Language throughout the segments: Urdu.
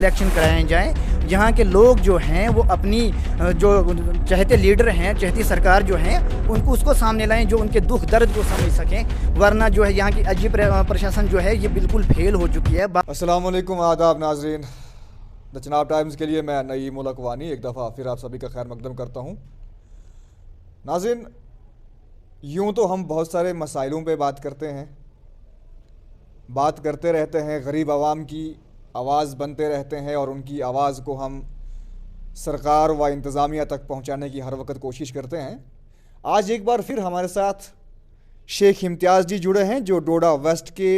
الیکشن کرائے جائیں جہاں کے لوگ جو ہیں وہ اپنی جو چہتے لیڈر ہیں، چہتی سرکار جو ہیں ان کو اس کو سامنے لائیں جو ان کے دکھ درد کو سمجھ سکیں، ورنہ جو ہے یہاں کی عجیب پرشاسن جو ہے یہ بالکل فیل ہو چکی ہے۔ السلام علیکم، آداب ناظرین، دا چناب ٹائمز کے لیے میں نعیم الاقوانی ایک دفعہ پھر آپ سبھی کا خیر مقدم کرتا ہوں۔ ناظرین، یوں تو ہم بہت سارے مسائلوں پہ بات کرتے ہیں، بات کرتے رہتے ہیں، غریب عوام کی آواز بنتے رہتے ہیں اور ان کی آواز کو ہم سرکار و انتظامیہ تک پہنچانے کی ہر وقت کوشش کرتے ہیں۔ آج ایک بار پھر ہمارے ساتھ شیخ امتیاز جی جڑے ہیں جو ڈوڈا ویسٹ کے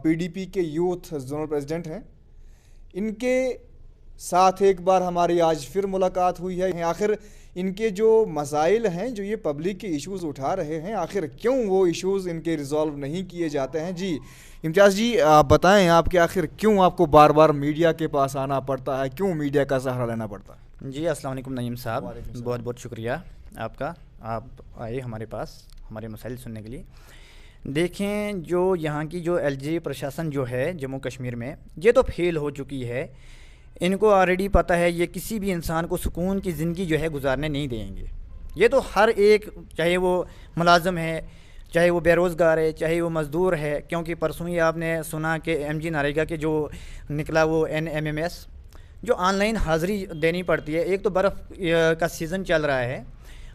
PDP کے یوتھ زونل پریزیڈنٹ ہیں۔ ان کے ساتھ ایک بار ہماری آج پھر ملاقات ہوئی ہے۔ آخر ان کے جو مسائل ہیں، جو یہ پبلک کے ایشوز اٹھا رہے ہیں، آخر کیوں وہ ایشوز ان کے ریزالو نہیں کیے جاتے ہیں؟ جی امتیاز جی، آپ بتائیں آپ کہ آخر کیوں آپ کو بار بار میڈیا کے پاس آنا پڑتا ہے، کیوں میڈیا کا سہارا لینا پڑتا ہے؟ جی السلام علیکم نعیم صاحب، بہت بہت شکریہ آپ کا، آپ آئے ہمارے پاس ہمارے مسائل سننے کے لیے۔ دیکھیں، جو یہاں کی جو LG پرشاسن جو ہے جموں کشمیر میں، یہ تو فیل ہو چکی ہے۔ ان کو آلریڈی پتہ ہے یہ کسی بھی انسان کو سکون کی زندگی جو ہے گزارنے نہیں دیں گے۔ یہ تو ہر ایک، چاہے وہ ملازم ہے، چاہے وہ بے روزگار ہے، چاہے وہ مزدور ہے، کیونکہ پرسوں ہی آپ نے سنا کہ MG نریگا کے جو نکلا وہ NMMS جو آن لائن حاضری دینی پڑتی ہے۔ ایک تو برف کا سیزن چل رہا ہے،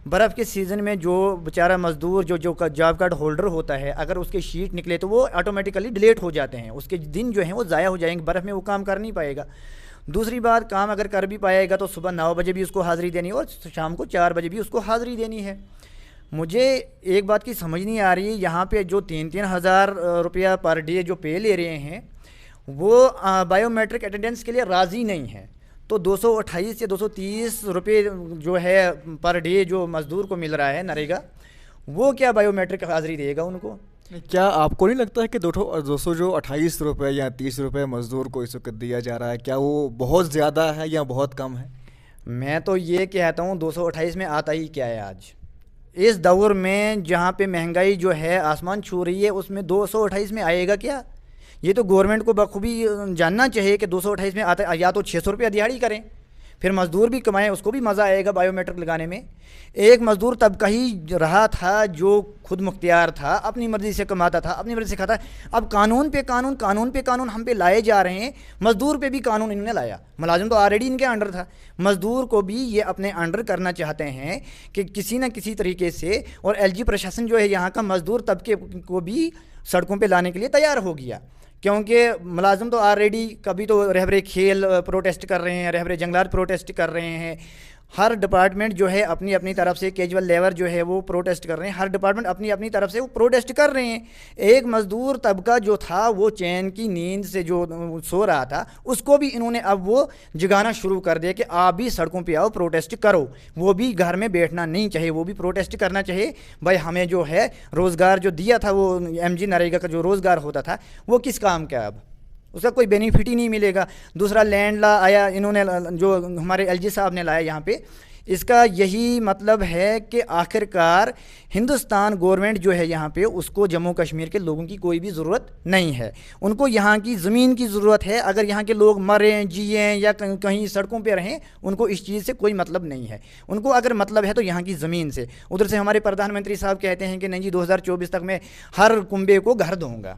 برف کے سیزن میں جو بیچارہ مزدور جو جاب کارڈ ہولڈر ہوتا ہے، اگر اس کے شیٹ نکلے تو وہ آٹومیٹیکلی ڈیلیٹ ہو جاتے ہیں، اس کے دن جو ہیں وہ ضائع ہو جائیں گے، برف میں وہ کام کر نہیں پائے گا۔ دوسری بات، کام اگر کر بھی پائے گا تو صبح 9 بجے بھی اس کو حاضری دینی ہے اور شام کو 4 بجے بھی اس کو حاضری دینی ہے۔ مجھے ایک بات کی سمجھ نہیں آ رہی، یہاں پہ جو 3-3 ہزار روپیہ پر ڈے جو پے لے رہے ہیں وہ بائیو میٹرک اٹینڈنس کے لیے راضی نہیں ہے، تو 228 یا 230 روپے جو ہے پر ڈے جو مزدور کو مل رہا ہے نریگا، وہ کیا بائیو میٹرک حاضری دے گا ان کو؟ کیا آپ کو نہیں لگتا ہے کہ 228 روپے یا 30 روپے مزدور کو اس وقت دیا جا رہا ہے، کیا وہ بہت زیادہ ہے یا بہت کم ہے؟ میں تو یہ کہتا ہوں 228 میں آتا ہی کیا ہے آج اس دور میں، جہاں پہ مہنگائی جو ہے آسمان چھو رہی ہے، اس میں 228 میں آئے گا کیا؟ یہ تو گورنمنٹ کو بخوبی جاننا چاہیے کہ 228 میں آتا ہے، یا تو 600 روپیہ دیہاڑی کریں، پھر مزدور بھی کمائیں، اس کو بھی مزہ آئے گا بائیو میٹرک لگانے میں۔ ایک مزدور طبقہ ہی رہا تھا جو خود مختار تھا، اپنی مرضی سے کماتا تھا، اپنی مرضی سے کھاتا ہے۔ اب قانون پہ قانون ہم پہ لائے جا رہے ہیں۔ مزدور پہ بھی قانون انہوں نے لایا، ملازم تو آلریڈی ان کے انڈر تھا، مزدور کو بھی یہ اپنے انڈر کرنا چاہتے ہیں کہ کسی نہ کسی طریقے سے، اور LG پرشاسن جو ہے یہاں کا مزدور طبقے کو بھی سڑکوں پہ لانے کے لیے تیار ہو گیا، کیونکہ ملازم تو آلریڈی کبھی تو رہبر کھیل پروٹیسٹ کر رہے ہیں، رہبر جنگلات پروٹیسٹ کر رہے ہیں، ہر ڈپارٹمنٹ جو ہے اپنی اپنی طرف سے، کیجول لیبر جو ہے وہ پروٹیسٹ کر رہے ہیں، ہر ڈپارٹمنٹ اپنی اپنی طرف سے وہ پروٹیسٹ کر رہے ہیں۔ ایک مزدور طبقہ جو تھا وہ چین کی نیند سے جو سو رہا تھا، اس کو بھی انہوں نے اب وہ جگانا شروع کر دیا کہ آپ بھی سڑکوں پہ آؤ، پروٹیسٹ کرو۔ وہ بھی گھر میں بیٹھنا نہیں چاہیے، وہ بھی پروٹیسٹ کرنا چاہیے۔ بھائی ہمیں جو ہے روزگار جو دیا تھا، وہ MG نریگا کا جو روزگار ہوتا تھا، وہ کس کام کا؟ اب اس کا کوئی بینیفٹ ہی نہیں ملے گا۔ دوسرا لینڈ لا آیا انہوں نے، جو ہمارے LG صاحب نے لایا یہاں پہ، اس کا یہی مطلب ہے کہ آخرکار ہندوستان گورنمنٹ جو ہے یہاں پہ، اس کو جموں کشمیر کے لوگوں کی کوئی بھی ضرورت نہیں ہے، ان کو یہاں کی زمین کی ضرورت ہے۔ اگر یہاں کے لوگ مریں جئیں یا کہیں سڑکوں پہ رہیں، ان کو اس چیز سے کوئی مطلب نہیں ہے۔ ان کو اگر مطلب ہے تو یہاں کی زمین سے۔ ادھر سے ہمارے پردھان منتری صاحب کہتے ہیں کہ نہیں جی 2024 تک میں ہر کنبے کو گھر دوں گا۔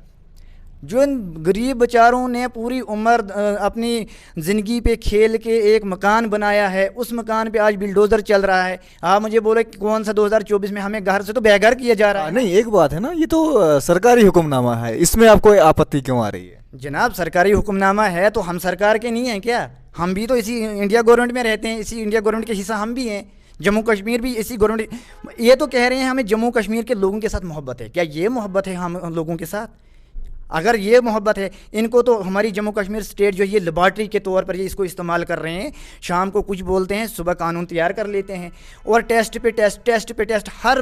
جو ان غریب بیچاروں نے پوری عمر اپنی زندگی پہ کھیل کے ایک مکان بنایا ہے، اس مکان پہ آج بلڈوزر چل رہا ہے، آپ مجھے بولے کون سا 2024 میں ہمیں گھر سے تو بے گھر کیا جا رہا ہے؟ نہیں، ایک بات ہے نا، یہ تو سرکاری حکم نامہ ہے، اس میں آپ کو آپتی کیوں آ رہی ہے؟ جناب یہ حکم نامہ ہے تو ہم سرکار کے نہیں ہیں کیا؟ ہم بھی تو اسی انڈیا گورنمنٹ میں رہتے ہیں، اسی انڈیا گورنمنٹ کے حصہ ہم بھی ہیں، جموں کشمیر بھی اسی گورنمنٹ۔ یہ تو کہہ رہے ہیں ہمیں جموں کشمیر کے لوگوں کے ساتھ محبت ہے، کیا یہ محبت ہے ہم لوگوں کے ساتھ؟ اگر یہ محبت ہے، ان کو تو ہماری جموں کشمیر اسٹیٹ جو ہے یہ لیبارٹری کے طور پر یہ اس کو استعمال کر رہے ہیں، شام کو کچھ بولتے ہیں، صبح قانون تیار کر لیتے ہیں، اور ٹیسٹ پہ ٹیسٹ، ہر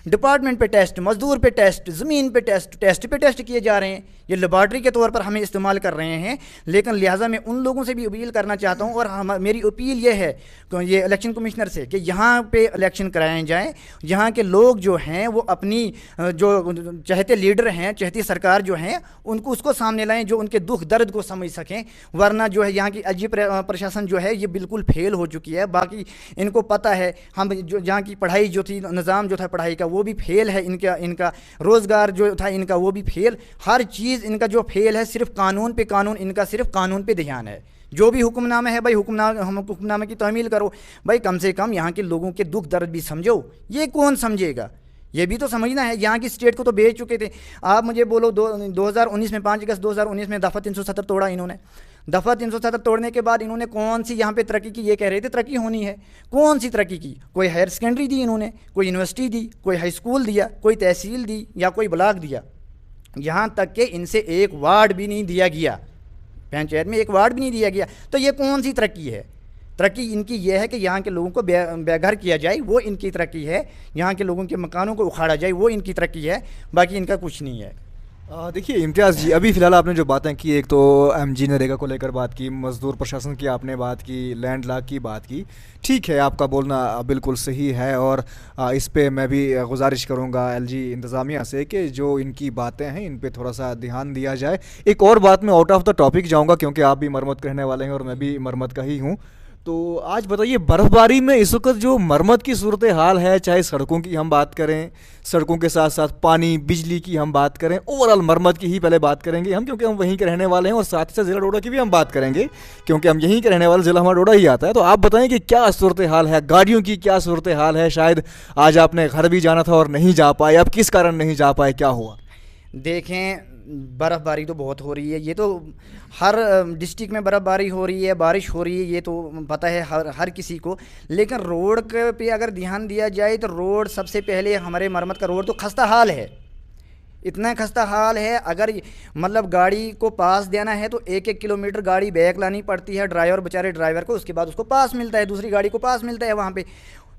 ڈپارٹمنٹ پہ ٹیسٹ، مزدور پہ ٹیسٹ، زمین پہ ٹیسٹ پہ ٹیسٹ کیے جا رہے ہیں، یہ لیبارٹری کے طور پر ہمیں استعمال کر رہے ہیں۔ لیکن لہٰذا میں ان لوگوں سے بھی اپیل کرنا چاہتا ہوں، اور میری اپیل یہ ہے کہ یہ الیکشن کمشنر سے، کہ یہاں پہ الیکشن کرائے جائیں یہاں کے لوگ جو ہیں وہ اپنی جو چہتے لیڈر ہیں، چہتی سرکار جو ہیں ان کو اس کو سامنے لائیں جو ان کے دکھ درد کو سمجھ سکیں، ورنہ جو ہے یہاں کی عجیب پرشاسن جو ہے یہ بالکل فیل ہو چکی ہے۔ باقی ان کو پتہ ہے ہم جو جہاں کی پڑھائی جو تھی، نظام جو تھا پڑھائی کا وہ بھی فیل ہے، ان کا روزگار جو تھا ان کا وہ بھی فیل، ہر چیز ان کا جو فیل ہے، صرف قانون پہ قانون، ان کا صرف قانون پہ دھیان ہے۔ جو بھی حکم نامہ ہے بھائی حکم نامے کی تعمیل کرو، بھائی کم سے کم یہاں کے لوگوں کے دکھ درد بھی سمجھو۔ یہ کون سمجھے گا؟ یہ بھی تو سمجھنا ہے، یہاں کی اسٹیٹ کو تو بیچ چکے تھے۔ آپ مجھے بولو 2019 میں 5 اگست 2019 میں دفعہ 370 توڑا انہوں نے، دفعہ 370 توڑنے کے بعد انہوں نے کون سی یہاں پہ ترقی کی؟ یہ کہہ رہے تھے ترقی ہونی ہے، کون سی ترقی کی؟ کوئی ہائر سیکنڈری دی انہوں نے، کوئی یونیورسٹی دی، کوئی ہائی اسکول دیا، کوئی تحصیل دی یا کوئی بلاک دیا؟ یہاں تک کہ ان سے ایک وارڈ بھی نہیں دیا گیا، پنچایت میں ایک وارڈ بھی نہیں دیا گیا۔ تو یہ کون سی ترقی ہے؟ ترقی ان کی یہ ہے کہ یہاں کے لوگوں کو بے گھر کیا جائے، وہ ان کی ترقی ہے، یہاں کے لوگوں کے مکانوں کو اکھاڑا جائے، وہ ان کی ترقی ہے، باقی ان کا کچھ نہیں ہے۔ دیکھیے امتیاز جی، ابھی فی الحال آپ نے جو باتیں کی، ایک تو ایم جی نریگا کو لے کر بات کی، مزدور پرشاسن کی آپ نے بات کی، لینڈ لا کی بات کی، ٹھیک ہے، آپ کا بولنا بالکل صحیح ہے، اور اس پہ میں بھی گزارش کروں گا ایل جی انتظامیہ سے کہ جو ان کی باتیں ہیں ان پہ تھوڑا سا دھیان دیا جائے۔ ایک اور بات میں آؤٹ آف دا ٹاپک جاؤں گا کیونکہ آپ بھی مرمت کرنے والے ہیں اور میں بھی مرمت کا ہی ہوں، تو آج بتائیے برف باری میں اس وقت جو مرمت کی صورتحال ہے، چاہے سڑکوں کی ہم بات کریں، سڑکوں کے ساتھ ساتھ پانی بجلی کی ہم بات کریں، اوور آل مرمت کی ہی پہلے بات کریں گے ہم، کیونکہ ہم وہیں کے رہنے والے ہیں، اور ساتھ ہی ساتھ ضلع ڈوڈا کی بھی ہم بات کریں گے کیونکہ ہم یہیں کے رہنے والے، ضلع ہمارا ڈوڈا ہی آتا ہے۔ تو آپ بتائیں کہ کیا صورتحال ہے، گاڑیوں کی کیا صورتحال ہے؟ شاید آج آپ نے گھر بھی جانا تھا اور نہیں جا پائے، اب کس کارن نہیں جا پائے، کیا ہوا؟ دیکھیں برف باری تو بہت ہو رہی ہے، یہ تو ہر ڈسٹرکٹ میں برف باری ہو رہی ہے، بارش ہو رہی ہے، یہ تو پتہ ہے ہر کسی کو، لیکن روڈ پہ اگر دھیان دیا جائے تو روڈ سب سے پہلے ہمارے مرمت کا روڈ تو خستہ حال ہے، اتنا خستہ حال ہے۔ اگر مطلب گاڑی کو پاس دینا ہے تو 1-1 کلومیٹر گاڑی بیک لانی پڑتی ہے ڈرائیور، بیچارے ڈرائیور کو، اس کے بعد اس کو پاس ملتا ہے، دوسری گاڑی کو پاس ملتا ہے وہاں پہ۔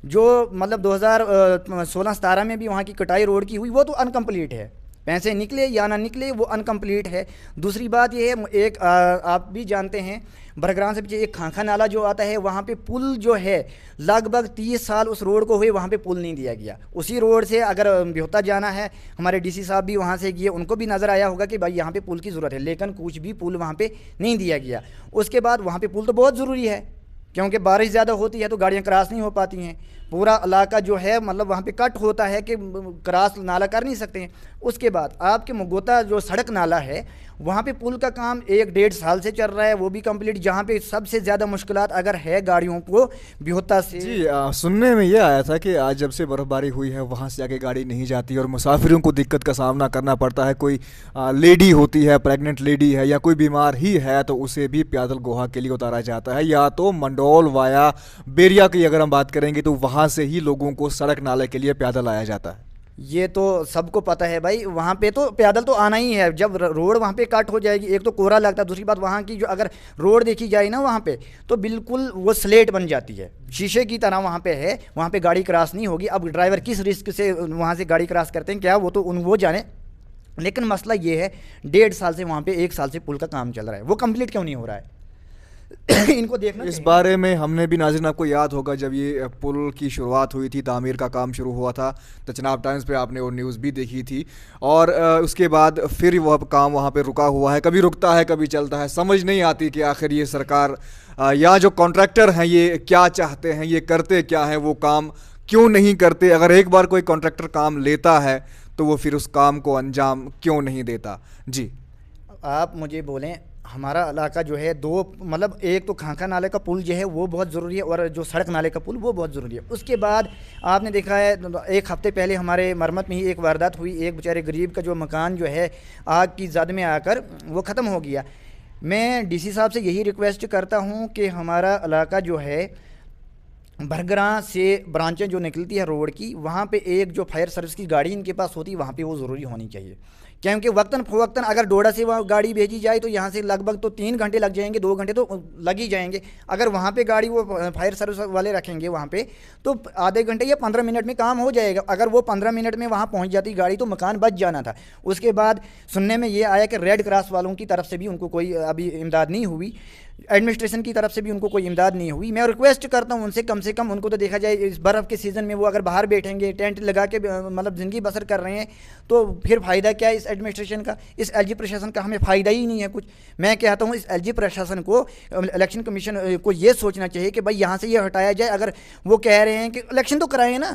جو مطلب 2016-17 میں بھی وہاں کی کٹائی روڈ کی ہوئی، وہ تو انکمپلیٹ ہے، پیسے نکلے یا نہ نکلے وہ انکمپلیٹ ہے۔ دوسری بات یہ ہے، ایک آپ بھی جانتے ہیں برگران سے پیچھے ایک کھانکھا نالا جو آتا ہے، وہاں پہ پل جو ہے لگ بھگ 30 سال اس روڈ کو ہوئے، وہاں پہ پل نہیں دیا گیا۔ اسی روڈ سے اگر بہتا جانا ہے، ہمارے ڈی سی صاحب بھی وہاں سے گئے، ان کو بھی نظر آیا ہوگا کہ بھائی یہاں پہ پل کی ضرورت ہے، لیکن کچھ بھی پل وہاں پہ نہیں دیا گیا۔ اس کے بعد وہاں پہ پل تو بہت ضروری ہے کیونکہ بارش زیادہ ہوتی ہے تو گاڑیاں کراس نہیں ہو پاتی ہیں، پورا علاقہ جو ہے مطلب وہاں پہ کٹ ہوتا ہے کہ کراس نالا کر نہیں سکتے ہیں۔ اس کے بعد آپ کے مگوتا جو سڑک نالا ہے وہاں پہ پل کا کام 1-1.5 سال سے چل رہا ہے، وہ بھی کمپلیٹ، جہاں پہ سب سے زیادہ مشکلات اگر ہے گاڑیوں کو بہتا سے۔ جی سننے میں یہ آیا تھا کہ آج جب سے برف باری ہوئی ہے وہاں سے آگے گاڑی نہیں جاتی اور مسافروں کو دقت کا سامنا کرنا پڑتا ہے، کوئی لیڈی ہوتی ہے، پریگننٹ لیڈی ہے یا کوئی بیمار ہی ہے تو اسے بھی پیدل گوہا کے لیے اتارا جاتا ہے، یا تو منڈول وایا بیریا کی اگر ہم بات کریں گے تو وہاں سے ہی لوگوں کو سڑک نالے کے لیے پیدل آیا جاتا ہے۔ یہ تو سب کو پتہ ہے بھائی، وہاں پہ تو پیدل تو آنا ہی ہے، جب روڈ وہاں پہ کٹ ہو جائے گی، ایک تو کوہرا لگتا ہے، دوسری بات وہاں کی جو اگر روڈ دیکھی جائے نا وہاں پہ تو بالکل وہ سلیٹ بن جاتی ہے، شیشے کی طرح وہاں پہ ہے، وہاں پہ گاڑی کراس نہیں ہوگی۔ اب ڈرائیور کس رسک سے وہاں سے گاڑی کراس کرتے ہیں کیا وہ تو وہ جانے، لیکن مسئلہ یہ ہے 1.5 سال سے وہاں پہ 1 سال سے پل کا کام چل رہا ہے، وہ کمپلیٹ کیوں نہیں ہو رہا ہے؟ ان کو دیکھنا اس بارے میں ہم نے بھی، ناظرین آپ کو یاد ہوگا جب یہ پل کی شروعات ہوئی تھی، تعمیر کا کام شروع ہوا تھا تو چناب ٹائمز پہ آپ نے وہ نیوز بھی دیکھی تھی، اور اس کے بعد پھر وہ کام وہاں پہ رکا ہوا ہے، کبھی رکتا ہے کبھی چلتا ہے، سمجھ نہیں آتی کہ آخر یہ سرکار یا جو کانٹریکٹر ہیں یہ کیا چاہتے ہیں، یہ کرتے کیا ہیں، وہ کام کیوں نہیں کرتے؟ اگر ایک بار کوئی کانٹریکٹر کام لیتا ہے تو وہ پھر اس کام کو انجام کیوں نہیں دیتا؟ جی آپ مجھے بولیں، ہمارا علاقہ جو ہے دو مطلب ایک تو کھانکھا نالے کا پل جو ہے وہ بہت ضروری ہے، اور جو سڑک نالے کا پل وہ بہت ضروری ہے۔ اس کے بعد آپ نے دیکھا ہے 1 ہفتے پہلے ہمارے مرمت میں ہی ایک واردات ہوئی، ایک بیچارے غریب کا جو مکان جو ہے آگ کی زد میں آ کر وہ ختم ہو گیا۔ میں ڈی سی صاحب سے یہی ریکویسٹ کرتا ہوں کہ ہمارا علاقہ جو ہے برگراں سے برانچیں جو نکلتی ہے روڈ کی، وہاں پہ ایک جو فائر سروس کی گاڑی ان کے پاس ہوتی ہے وہاں پہ وہ ضروری ہونی چاہیے، کیونکہ وقتاً فوقتاً اگر ڈوڈا سے وہاں گاڑی بھیجی جائے تو یہاں سے لگ بھگ تو 3 گھنٹے لگ جائیں گے، 2 گھنٹے تو لگ ہی جائیں گے۔ اگر وہاں پہ گاڑی وہ فائر سروس والے رکھیں گے وہاں پہ تو آدھے گھنٹے یا 15 منٹ میں کام ہو جائے گا۔ اگر وہ 15 منٹ میں وہاں پہنچ جاتی گاڑی تو مکان بچ جانا تھا۔ اس کے بعد سننے میں یہ آیا کہ ریڈ کراس والوں کی طرف سے بھی ان کو کوئی ابھی امداد نہیں ہوئی۔ ایڈمنسٹریشن کی طرف سے بھی ان کو کوئی امداد نہیں ہوئی. میں ریکویسٹ کرتا ہوں ان سے کم ان کو تو دیکھا جائے اس برف کے سیزن میں وہ اگر باہر بیٹھیں گے ٹینٹ لگا کے مطلب زندگی بسر کر رہے ہیں تو پھر فائدہ کیا ہے اس ایڈمنسٹریشن کا, اس ایل جی پرشاسن کا ہمیں فائدہ ہی نہیں ہے کچھ. میں کہتا ہوں اس ایل جی پرشاسن کو, الیکشن کمیشن کو یہ سوچنا چاہیے کہ بھائی یہاں سے یہ ہٹایا جائے. اگر وہ کہہ رہے ہیں کہ الیکشن تو کرائیں نا,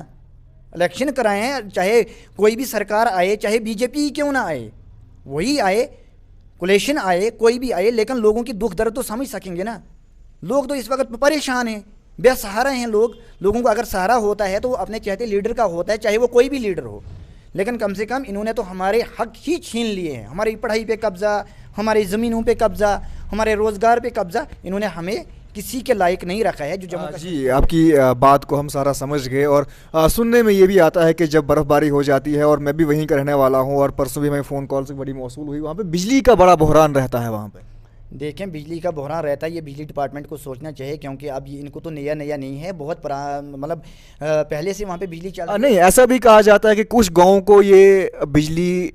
الیکشن کرائیں, چاہے کوئی بھی سرکار آئے, چاہے بی جے پی کیوں نہ آئے, وہی آئے, کولیشن آئے, کوئی بھی آئے, لیکن لوگوں کی دکھ درد تو سمجھ سکیں گے نا. لوگ تو اس وقت پریشان ہیں, بے سہارا ہیں لوگوں کو اگر سہارا ہوتا ہے تو وہ اپنے چہتے لیڈر کا ہوتا ہے, چاہے وہ کوئی بھی لیڈر ہو. لیکن کم سے کم انہوں نے تو ہمارے حق ہی چھین لیے ہیں, ہماری پڑھائی پہ قبضہ, ہماری زمینوں پہ قبضہ, ہمارے روزگار پہ قبضہ. انہوں نے ہمیں کسی کے لائق نہیں رکھا ہے جو جموں کشمیر. جی, آپ کی بات کو ہم سارا سمجھ گئے, اور سننے میں یہ بھی آتا ہے کہ جب برف باری ہو جاتی ہے, اور میں بھی وہیں کا رہنے والا ہوں, اور پرسوں بھی میں فون کال سے بڑی موصول ہوئی, وہاں پہ بجلی کا بڑا بحران رہتا ہے. وہاں پہ دیکھیں بجلی کا بحران رہتا ہے, یہ بجلی ڈپارٹمنٹ کو سوچنا چاہیے, کیونکہ اب ان کو تو نیا نہیں ہے, بہت مطلب پہلے سے وہاں پہ بجلی چل رہی ہے. نہیں, ایسا بھی کہا جاتا ہے کہ کچھ گاؤں کو یہ بجلی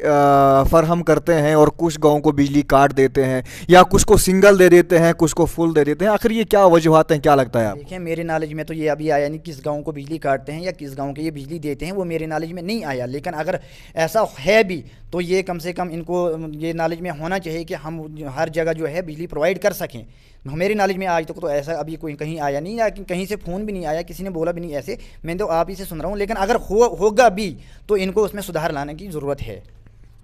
فراہم کرتے ہیں اور کچھ گاؤں کو بجلی کاٹ دیتے ہیں, یا کچھ کو سنگل دے دیتے ہیں, کچھ کو فل دے دیتے ہیں. آخر یہ کیا وجوہات ہیں, کیا لگتا ہے آپ؟ دیکھیں میرے نالج میں تو یہ ابھی آیا نہیں کس گاؤں کو بجلی کاٹتے ہیں یا کس گاؤں کے یہ بجلی دیتے ہیں, وہ میرے نالج میں نہیں آیا. لیکن اگر ایسا ہے بھی تو یہ کم سے کم ان کو یہ نالج میں ہونا چاہیے کہ ہم ہر جگہ جو ہے بجلی پرووائڈ کر سکیں. میری نالج میں آج تک تو ایسا ابھی کوئی کہیں آیا نہیں, یا کہیں سے فون بھی نہیں آیا, کسی نے بولا بھی نہیں ایسے. میں تو آپ ہی سے سن رہا ہوں, لیکن اگر ہوگا بھی تو ان کو اس میں سدھار لانے کی ضرورت ہے.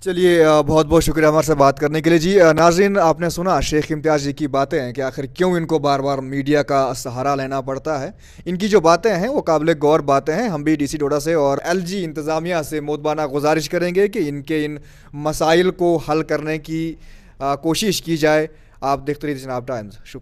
چلیے, بہت بہت شکریہ ہمارے سے بات کرنے کے لیے. جی ناظرین, آپ نے سنا شیخ امتیاز جی کی باتیں ہیں کہ آخر کیوں ان کو بار بار میڈیا کا سہارا لینا پڑتا ہے. ان کی جو باتیں ہیں وہ قابل غور باتیں ہیں. ہم بھی ڈی سی ڈوڈا سے اور ایل جی انتظامیہ سے مودبانہ گزارش کریں گے کہ ان مسائل کو حل کرنے کی کوشش کی جائے. آپ دیکھتے رہیے جناب ٹائمز. شکریہ.